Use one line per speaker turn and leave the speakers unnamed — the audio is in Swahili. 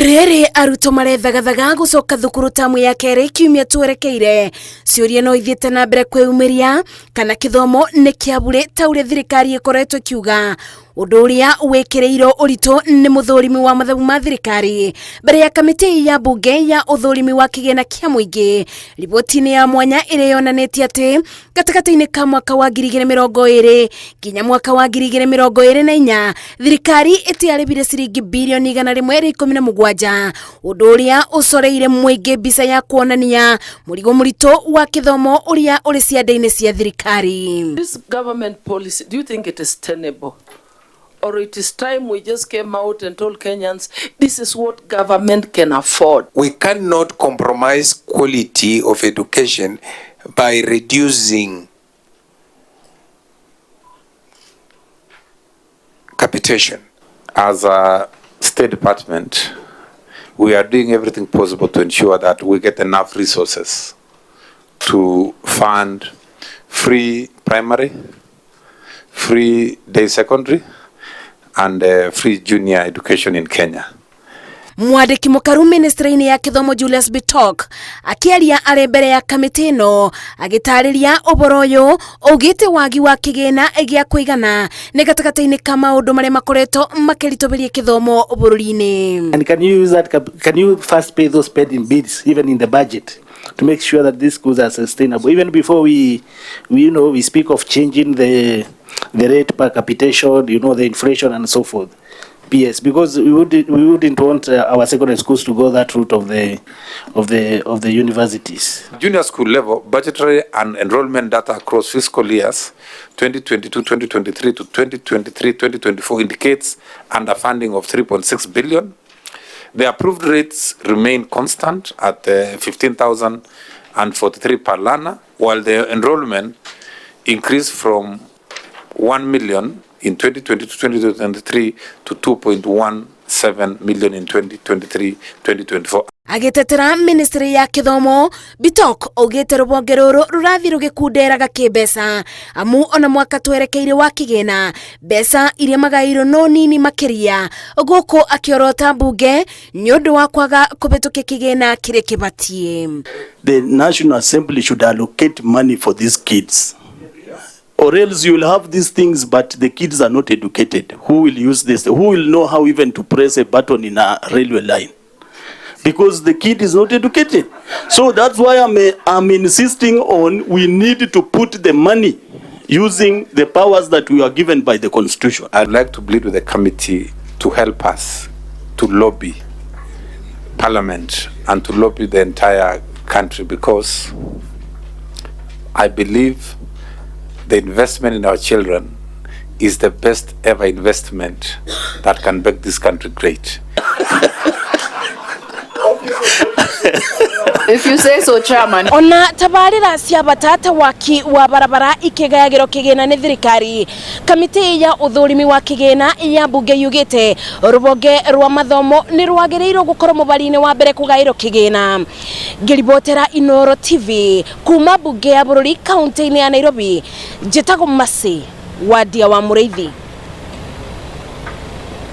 Rĩrĩ arutwo marethagathaga gũcoka thukuru tamu ya kerĩ kiumia twerekeire, ciũria no ithiĩte na mbere kwĩumĩria kana gĩthomo nĩ kĩabure ta ũrĩa thirikari ĩkoretwo ĩkiuga, ũndũ ũrĩa wĩkĩrĩirwo ũritũ nĩ mũthũrimi wa mathabu ma thirikari mbere ya kamĩtĩ ya mbunge ya ũthũrimi wa kĩgĩna kĩa mũingĩ. Riboti-inĩ ya mwanya ĩrĩa yonanĩtie atĩ gatagatĩ-inĩ ka mwaka wa 2020 nginya mwaka wa 2024 thirikari ĩtiarĩbire ciringi birioni 117, ũndũ ũrĩa ũcoreire mũingĩ mbica ya kuonania mũrigo mũritũ wa gĩthomo ũrĩa ũrĩ ciande-inĩ cia thirikari.
This government policy, do you think it is tenable? Or it is time we just came out and told Kenyans, this is what government can afford?
We cannot compromise quality of education by reducing capitation.
As a State Department, we are doing everything possible to ensure that we get enough resources to fund free primary, free day secondary, and free junior education in Kenya.
Mwandĩki mũkaru Mĩnĩstry-inĩ ya gĩthomo Julius Bitok akĩaria arĩ mbere ya kamĩtĩ ĩno agĩtarĩria ũboro ũyũ augĩte wagi wa kĩgĩna gĩa kũigana nĩ gatagatĩ-inĩ ka maũndũ marĩa makoretwo makĩritũhĩria gĩthomo bũrũri-inĩ.
And can you use that? Can you first pay those pending bills even in the budget to make sure that these schools are sustainable even before we speak of changing the rate per capitation, the inflation and so forth. Yes, because we wouldn't want our secondary schools to go that route of the universities.
Junior school level budgetary and enrollment data across fiscal years 2022-2023 to 2023-2024 indicates underfunding of 3.6 billion. The approved rates remain constant at 15,043 per learner, while the enrollment increased from 1 million in 2022-2023 to 2.17 million in 2023-2024.
Agĩtetera Mĩnĩstry ya gĩthomo, Bitok augĩte rũbonge rũrũ rũrathiĩ rũgĩkunderaga kĩmbeca amu ona mwaka twerekeire wa kĩgĩna mbeca iria magaĩirwo no nini makĩria, gũkũ akĩorota mbunge nĩ ũndũ wa kwaga kũbĩtũkia kĩgĩna kĩrĩa kĩbatie.
The National Assembly should allocate money for these kids. Or else you will have these things, but the kids are not educated. Who will use this? Who will know how even to press a button in a railway line? Because the kid is not educated. So that's why I'm insisting on we need to put the money using the powers that we are given by the Constitution.
I'd like to plead with the committee to help us to lobby Parliament and to lobby the entire country, because I believe the investment in our children is the best ever investment that can make this country great.
If you say so, Chairman.
Ona tabarĩra cia batata waki wa barabara ikĩgayagĩrwo kĩgĩna nĩ thirikari, kamĩtĩ ya ũthũrimi wa kĩgĩna ya mbunge yugĩte rũbonge rwa mathomo nĩ rwagĩrĩirwo gũkorwo mũbari-inĩ wa mbere kũgaĩrwo kĩgĩna. Ngĩribotera Inooro TV kuma mbunge ya bũrũri kaunti-inĩ ya Nairobi, njĩtagwo Mercy Wadia wa Mũrĩithi.